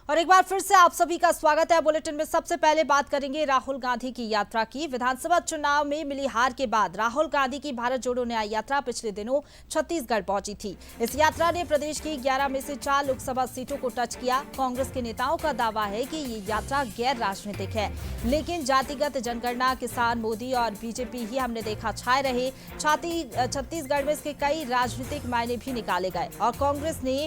और एक बार फिर से आप सभी का स्वागत है। बुलेटिन में सबसे पहले बात करेंगे राहुल गांधी की यात्रा की। विधानसभा चुनाव में मिली हार के बाद राहुल गांधी की भारत जोड़ो न्याय यात्रा पिछले दिनों छत्तीसगढ़ पहुंची थी। इस यात्रा ने प्रदेश की 11 में से 4 लोकसभा सीटों को टच किया। कांग्रेस के नेताओं का दावा है कि ये यात्रा गैर राजनीतिक है, लेकिन जातिगत जनगणना, किसान, मोदी और बीजेपी ही हमने देखा छाए रहे। छत्तीसगढ़ में इसके कई राजनीतिक मायने भी निकाले गए और कांग्रेस ने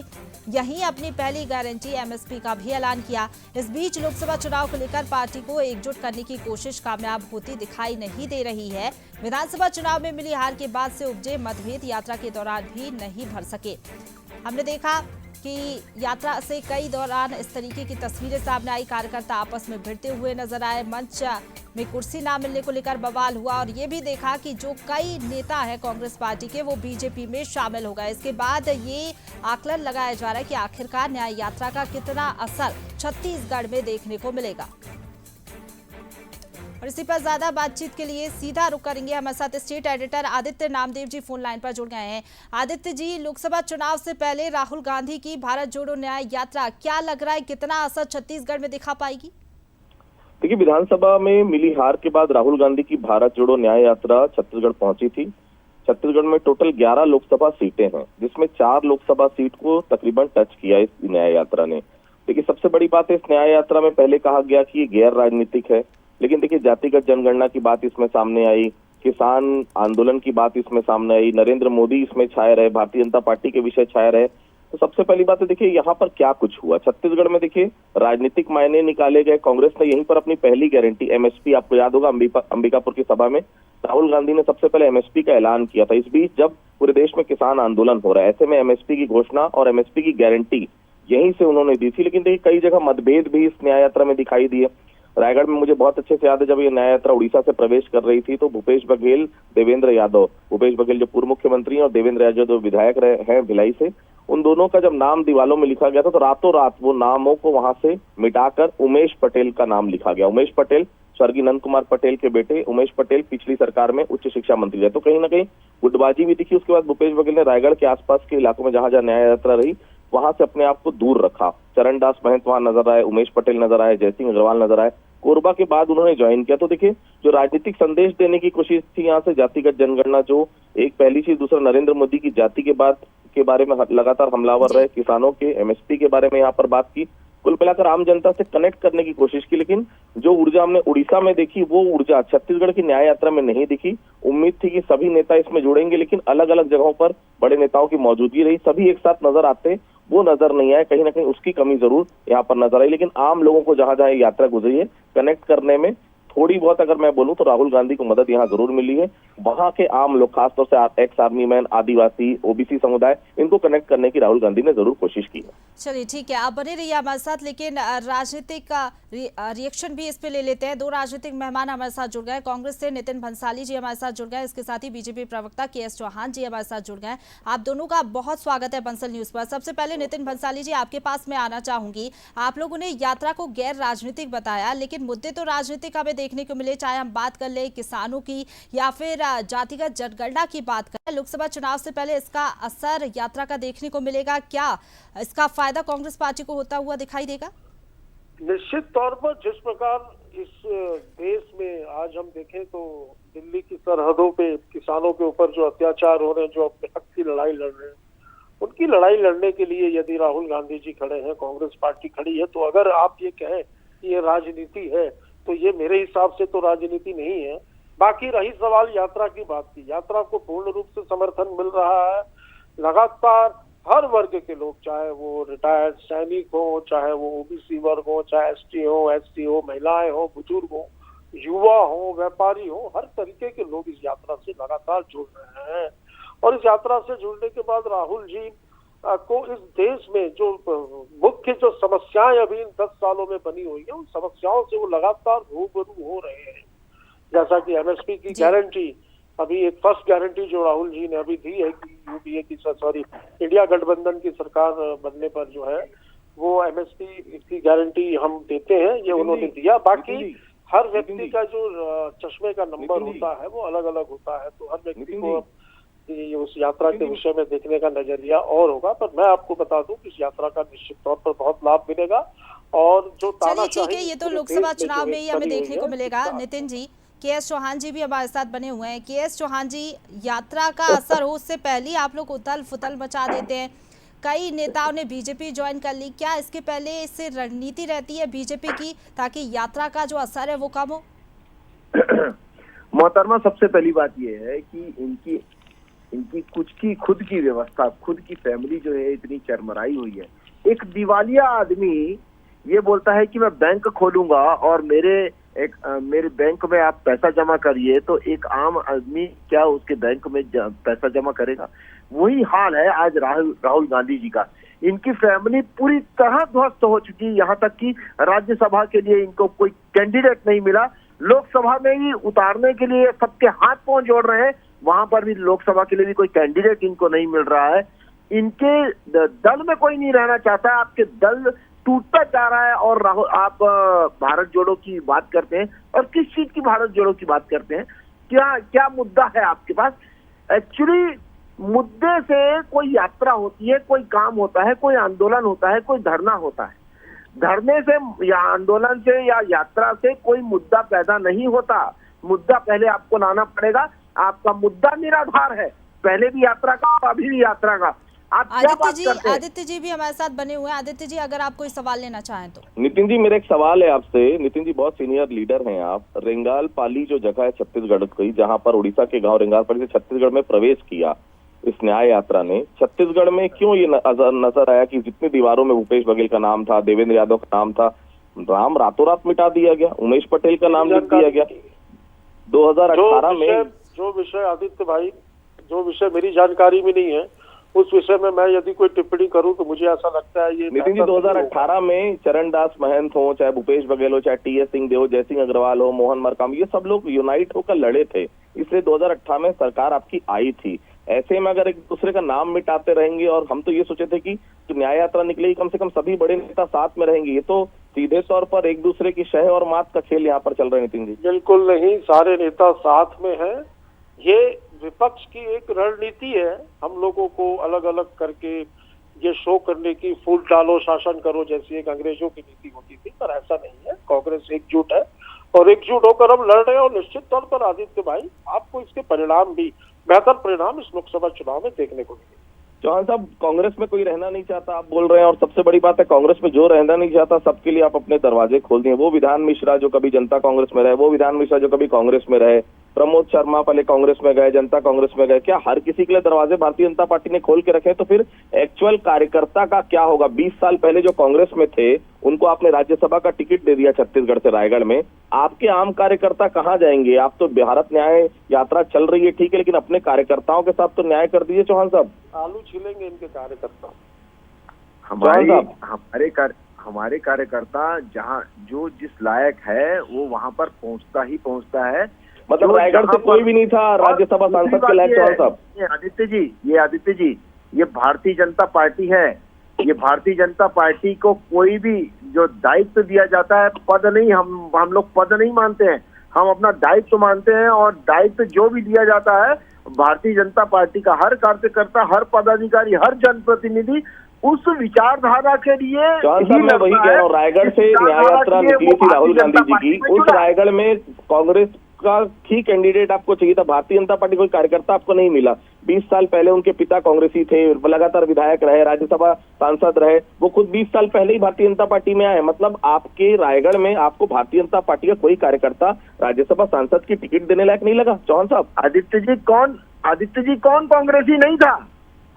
यहीं अपनी पहली गारंटी एमएसपी का भी ऐलान किया। इस बीच लोकसभा चुनाव को लेकर पार्टी को एकजुट करने की कोशिश कामयाब होती दिखाई नहीं दे रही है। विधानसभा चुनाव में मिली हार के बाद से उपजे मतभेद यात्रा के दौरान भी नहीं भर सके। हमने देखा कि यात्रा से कई दौरान इस तरीके की तस्वीरें सामने आई। कार्यकर्ता आपस में भिड़ते हुए नजर आए, मंच में कुर्सी ना मिलने को लेकर बवाल हुआ और ये भी देखा कि जो कई नेता है कांग्रेस पार्टी के वो बीजेपी में शामिल हो गए। इसके बाद ये आकलन लगाया जा रहा है कि आखिरकार न्याय यात्रा का कितना असर छत्तीसगढ़ में देखने को मिलेगा। और इसी पर ज्यादा बातचीत के लिए सीधा रुख करेंगे। हमारे साथ state editor Aditya Namdev ji phone line पर जुड़ गए हैं। आदित्य जी, लोकसभा चुनाव से पहले राहुल गांधी की भारत जोड़ो न्याय यात्रा क्या लग रहा है, कितना असर छत्तीसगढ़ में दिखा पाएगी? देखिए, विधानसभा में मिली हार के बाद राहुल गांधी की भारत जोड़ो न्याय यात्रा छत्तीसगढ़ पहुंची थी। छत्तीसगढ़ में टोटल 11 लोकसभा सीटें हैं, जिसमें 4 लोकसभा सीट को तकरीबन टच किया इस न्याय यात्रा ने। देखिए, सबसे बड़ी बात है इस न्याय यात्रा में पहले कहा गया कि ये गैर राजनीतिक है, लेकिन देखिए जातिगत जनगणना की बात इसमें सामने आई, किसान आंदोलन की बात इसमें सामने आई, नरेंद्र मोदी इसमें छाए रहे, भारतीय जनता पार्टी के विषय छाए रहे। तो सबसे पहली बात है, देखिए यहाँ पर क्या कुछ हुआ छत्तीसगढ़ में। देखिए, राजनीतिक मायने निकाले गए। कांग्रेस ने यहीं पर अपनी पहली गारंटी एमएसपी, आपको याद होगा अंबिकापुर की सभा में राहुल गांधी ने सबसे पहले एमएसपी का ऐलान किया था। इस बीच जब पूरे देश में किसान आंदोलन हो रहा है, ऐसे में एमएसपी की घोषणा और एमएसपी की गारंटी यहीं से उन्होंने दी थी। लेकिन देखिए, कई जगह मतभेद भी इस न्याय यात्रा में दिखाई दिए। रायगढ़ में मुझे बहुत अच्छे से याद है, जब ये न्याय यात्रा उड़ीसा से प्रवेश कर रही थी तो भूपेश बघेल जो पूर्व मुख्यमंत्री हैं और देवेंद्र यादव जो विधायक रहे हैं भिलाई से, उन दोनों का जब नाम दीवालों में लिखा गया था तो रातों रात वो नामों को वहां से मिटाकर उमेश पटेल का नाम लिखा गया। उमेश पटेल स्वर्गीय नंद कुमार पटेल के बेटे उमेश पटेल पिछली सरकार में उच्च शिक्षा मंत्री रहे। तो कहीं ना कहीं गुटबाजी भी दिखी। उसके बाद भूपेश बघेल ने रायगढ़ के आसपास के इलाकों में जहां जहां न्याय यात्रा रही वहां से अपने आप को दूर रखा। चरणदास महंत वहां नजर आए, उमेश पटेल नजर आए, जयसिंह अग्रवाल नजर आए। कोरबा के बाद उन्होंने ज्वाइन किया। तो देखिए, जो राजनीतिक संदेश देने की कोशिश थी यहाँ से, जातिगत जनगणना जो एक पहली चीज, दूसरा नरेंद्र मोदी की जाति के बारे में लगातार हमलावर रहे, किसानों के एमएसपी के बारे में यहाँ पर बात की, कुल मिलाकर आम जनता से कनेक्ट करने की कोशिश की। लेकिन जो ऊर्जा हमने उड़ीसा में देखी वो ऊर्जा छत्तीसगढ़ की न्याय यात्रा में नहीं दिखी। उम्मीद थी कि सभी नेता इसमें जुड़ेंगे, लेकिन अलग अलग जगहों पर बड़े नेताओं की मौजूदगी रही, सभी एक साथ नजर आते वो नजर नहीं आए। कहीं ना कहीं उसकी कमी जरूर यहाँ पर नजर आई। लेकिन आम लोगों को जहां जहां यात्रा गुजरी है, कनेक्ट करने में थोड़ी बहुत अगर मैं बोलूं तो राहुल गांधी को मदद यहाँ जरूर मिली है। वहां के आम लोग, खासतौर से एक्स आर्मी मैन, आदिवासी, ओबीसी समुदाय, इनको कनेक्ट करने की राहुल गांधी ने जरूर कोशिश की है। चलिए ठीक है, आप बने रहिए हमारे साथ। लेकिन राजनीतिक का रिएक्शन भी इस पे ले लेते हैं। 2 राजनीतिक मेहमान हमारे साथ जुड़ गए। कांग्रेस से नितिन भंसाली जी हमारे साथ जुड़ गए, इसके साथ ही बीजेपी प्रवक्ता KS चौहान जी हमारे साथ जुड़ गए। आप दोनों का बहुत स्वागत है बंसल न्यूज पर। सबसे पहले नितिन भंसाली जी, आपके पास मैं आना चाहूंगी। आप लोगों ने यात्रा को गैर राजनीतिक बताया, लेकिन मुद्दे तो राजनीतिक हमें देखने को मिले, चाहे हम बात कर ले किसानों की या फिर जातिगत जनगणना की बात करें। लोकसभा चुनाव से पहले इसका असर यात्रा का देखने को मिलेगा, क्या इसका फायदा कांग्रेस पार्टी को होता हुआ दिखाई देगा? निश्चित तौर पर जिस प्रकार इस देश में आज हम देखें तो दिल्ली की सरहदों पे किसानों के ऊपर जो अत्याचार हो रहे हैं, जो अपने हक की लड़ाई लड़ रहे हैं, उनकी लड़ाई लड़ने के लिए यदि राहुल गांधी जी खड़े हैं, कांग्रेस पार्टी खड़ी है, तो अगर आप ये कहें कि ये राजनीति है तो ये मेरे हिसाब से तो राजनीति नहीं है। बाकी रही सवाल यात्रा की बात की, यात्रा को पूर्ण रूप से समर्थन मिल रहा है। लगातार हर वर्ग के लोग, चाहे वो रिटायर्ड सैनिक हो, चाहे वो ओबीसी वर्ग हो, चाहे ST हो, SC हो, महिलाएं हो, बुजुर्ग हो, युवा हो, व्यापारी हो, हर तरीके के लोग इस यात्रा से लगातार जुड़ रहे हैं। और इस यात्रा से जुड़ने के बाद राहुल जी को इस देश में जो मुख्य जो समस्याएं अभी इन 10 सालों में बनी हुई है, उन समस्याओं से वो लगातार रूबरू हो रहे हैं। जैसा कि एमएसपी की गारंटी, अभी एक फर्स्ट गारंटी जो राहुल जी ने अभी दी है कि यूपीए की इंडिया गठबंधन की सरकार बनने पर जो है वो एमएसपी की गारंटी हम देते हैं, ये उन्होंने दिया। बाकी हर व्यक्ति का जो चश्मे का नंबर होता है वो अलग अलग होता है, तो हर व्यक्ति को ये उस यात्रा के विषय में देखने का नजरिया और होगा। पर मैं आपको बता दूं कि इस यात्रा का निश्चित तौर पर बहुत लाभ मिलेगा और जो चलिए ठीक है, ये तो पूरे लोकसभा देश चुनाव जो में एक ही हमें बनी हुई देखने को है, मिलेगा। इसका नितिन जी, के.एस. चौहान जी भी हमारे साथ बने हुए हैं। के.एस. चौहान जी, यात्रा का असर हो उससे पहले ही आप लोग उथल फुथल मचा देते हैं। कई नेताओं ने बीजेपी ज्वाइन कर ली, क्या इसके पहले इससे रणनीति रहती है बीजेपी की ताकि यात्रा का जो असर है वो कम हो? मोहतरमा, सबसे पहली बात यह है कि इनकी इनकी कुछ की खुद की व्यवस्था, खुद की फैमिली जो है इतनी चरमराई हुई है। एक दिवालिया आदमी ये बोलता है कि मैं बैंक खोलूंगा और मेरे बैंक में आप पैसा जमा करिए, तो एक आम आदमी क्या उसके बैंक में पैसा जमा करेगा? वही हाल है आज राहुल गांधी जी का। इनकी फैमिली पूरी तरह ध्वस्त हो चुकी, यहाँ तक कि राज्यसभा के लिए इनको कोई कैंडिडेट नहीं मिला। लोकसभा में ही उतारने के लिए सबके हाथ पांव जोड़ रहे हैं, वहां पर भी लोकसभा के लिए भी कोई कैंडिडेट इनको नहीं मिल रहा है। इनके दल में कोई नहीं रहना चाहता। आपके दल टूटता जा रहा है और राहुल, आप भारत जोड़ो की बात करते हैं, और किस चीज की भारत जोड़ो की बात करते हैं? क्या क्या मुद्दा है आपके पास? एक्चुअली मुद्दे से कोई यात्रा होती है, कोई काम होता है, कोई आंदोलन होता है, कोई धरना होता है। धरने से या आंदोलन से या यात्रा से कोई मुद्दा पैदा नहीं होता। मुद्दा पहले आपको लाना पड़ेगा। आपका मुद्दा निराधार है, पहले भी यात्रा का, अभी भी यात्रा का। आप क्या बात करते हैं? आदित्य जी भी हमारे साथ बने हुए हैं। आदित्य जी, अगर आप कोई सवाल लेना चाहें तो। नितिन जी, मेरा एक सवाल है आपसे। नितिन जी, बहुत सीनियर लीडर हैं आप। रेंगाल पाली जो जगह है छत्तीसगढ़ की, जहां पर उड़ीसा के गांव रेंगाल पाली से छत्तीसगढ़ में प्रवेश किया इस न्याय यात्रा ने, छत्तीसगढ़ में क्यों ये नजर आया कि जितनी दीवारों में भूपेश बघेल का नाम था, देवेंद्र यादव का नाम था, राम रातों रात मिटा दिया गया, उमेश पटेल का नाम लिख दिया गया 2018 में? जो विषय आदित्य भाई, जो विषय मेरी जानकारी में नहीं है, उस विषय में मैं यदि कोई टिप्पणी करूं तो मुझे ऐसा लगता है ये नितिन जी, 2018 में चरणदास महंत हो, चाहे भूपेश बघेल हो, चाहे टी.एस. सिंहदेव, जयसिंह अग्रवाल हो, मोहन मरकाम, ये सब लोग यूनाइट होकर लड़े थे, इसलिए 2018 में सरकार आपकी आई थी। ऐसे में अगर एक दूसरे का नाम मिटाते रहेंगे, और हम तो ये सोचे थे कि न्याय यात्रा निकलेगी, कम से कम सभी बड़े नेता साथ में रहेंगे, ये तो सीधे तौर पर एक दूसरे की शह और मात का खेल यहाँ पर चल रहा है। नितिन जी, बिल्कुल नहीं, सारे नेता साथ में हैं। ये विपक्ष की एक रणनीति है, हम लोगों को अलग अलग करके ये शो करने की, फूल डालो शासन करो जैसी एक अंग्रेजों की नीति होती थी, पर ऐसा नहीं है। कांग्रेस एकजुट है और एकजुट होकर हम लड़ रहे हैं, और निश्चित तौर पर आदित्य भाई आपको इसके परिणाम भी, बेहतर परिणाम इस लोकसभा चुनाव में देखने को मिले। चौहान साहब, कांग्रेस में कोई रहना नहीं चाहता आप बोल रहे हैं, और सबसे बड़ी बात है कांग्रेस में जो रहना नहीं चाहता सबके लिए आप अपने दरवाजे खोल दिए। वो विधान मिश्रा जो कभी जनता कांग्रेस में रहे, वो विधान मिश्रा जो कभी कांग्रेस में रहे, प्रमोद शर्मा पहले कांग्रेस में गए, जनता कांग्रेस में गए, क्या हर किसी के लिए दरवाजे भारतीय जनता पार्टी ने खोल के रखे? तो फिर एक्चुअल कार्यकर्ता का क्या होगा? 20 साल पहले जो कांग्रेस में थे उनको आपने राज्यसभा का टिकट दे दिया छत्तीसगढ़ से रायगढ़ में, आपके आम कार्यकर्ता कहाँ जाएंगे? आप तो भारत न्याय यात्रा चल रही है ठीक है, लेकिन अपने कार्यकर्ताओं के साथ तो न्याय कर दीजिए चौहान साहब। आलू छिलेंगे इनके कार्यकर्ता। हमारे कार्यकर्ता जहाँ जो जिस लायक है वो वहाँ पर पहुँचता ही पहुँचता है। मतलब रायगढ़ से कोई भी नहीं था राज्यसभा सांसद के लायक चौहान साहब? आदित्य जी, ये भारतीय जनता पार्टी है। ये भारतीय जनता पार्टी को कोई भी जो दायित्व दिया जाता है, पद नहीं, हम लोग पद नहीं मानते हैं, हम अपना दायित्व मानते हैं। और दायित्व जो भी दिया जाता है, भारतीय जनता पार्टी का हर कार्यकर्ता, हर पदाधिकारी, हर जनप्रतिनिधि उस विचारधारा के लिए मैं वही कह रहा हूँ। रायगढ़ से न्याय यात्रा निकली थी राहुल गांधी जी की, उस रायगढ़ में कांग्रेस का ही कैंडिडेट आपको चाहिए था, भारतीय जनता पार्टी कोई कार्यकर्ता आपको नहीं मिला। 20 साल पहले उनके पिता कांग्रेसी थे, लगातार विधायक रहे, राज्यसभा सांसद रहे, वो खुद 20 साल पहले ही भारतीय जनता पार्टी में आए। मतलब आपके रायगढ़ में आपको भारतीय जनता पार्टी का कोई कार्यकर्ता राज्यसभा सांसद की टिकट देने लायक नहीं लगा चौहान साहब? आदित्य जी कौन कांग्रेसी नहीं था?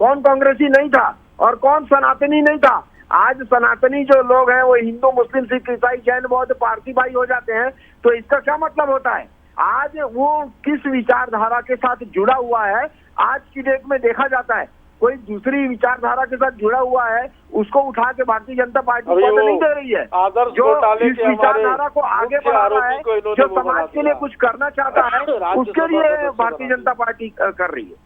कौन कांग्रेसी नहीं था और कौन सनातनी नहीं था? आज सनातनी जो लोग हैं वो हिंदू, मुस्लिम, सिख, ईसाई, जैन, बौद्ध, पारसी भाई हो जाते हैं, तो इसका क्या मतलब होता है? आज वो किस विचारधारा के साथ जुड़ा हुआ है, आज की डेट में देखा जाता है। कोई दूसरी विचारधारा के साथ जुड़ा हुआ है, उसको उठा के भारतीय जनता पार्टी पद नहीं दे रही है। जो इस विचारधारा को आगे बढ़ा रहा है, जो समाज के लिए कुछ करना चाहता है, उसके लिए भारतीय जनता पार्टी कर रही है।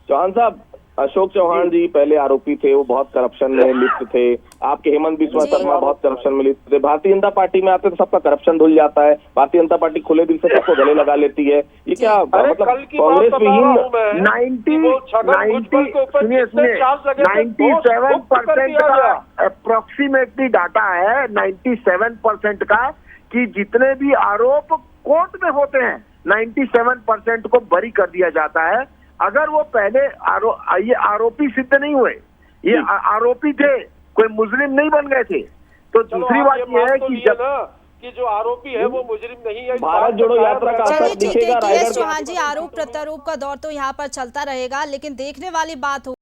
चौहान साहब, अशोक चौहान जी पहले आरोपी थे, वो बहुत करप्शन में लिप्त थे। आपके हेमंत बिस्वा जी। शर्मा बहुत करप्शन में लिप्त थे। भारतीय जनता पार्टी में आते तो सबका करप्शन धुल जाता है। भारतीय जनता पार्टी खुले दिल से सबको गले लगा लेती है। ये क्या अरे मतलब कल की बात कांग्रेस बता रहा हूं विहीन मैं, 90 वो छगन भुजबल के ऊपर सुनिए कितने चार्ज लगे थे, 97% का अप्रोक्सीमेटली डाटा है, 97% का, कि जितने भी आरोप कोर्ट में होते हैं 97% को बरी कर दिया जाता है। अगर वो पहले ये आरोपी सिद्ध नहीं हुए, ये आरोपी थे, कोई मुजरिम नहीं बन गए थे, तो दूसरी बात ये है कि जब कि जो आरोपी है वो मुजरिम नहीं है। भारत जोड़ो यात्रा का चलिए असर ठीक है दिखेगा टी एस रायगढ़ चौहान जी, आरोप प्रत्यारोप का दौर तो यहाँ पर चलता रहेगा, लेकिन देखने वाली बात हो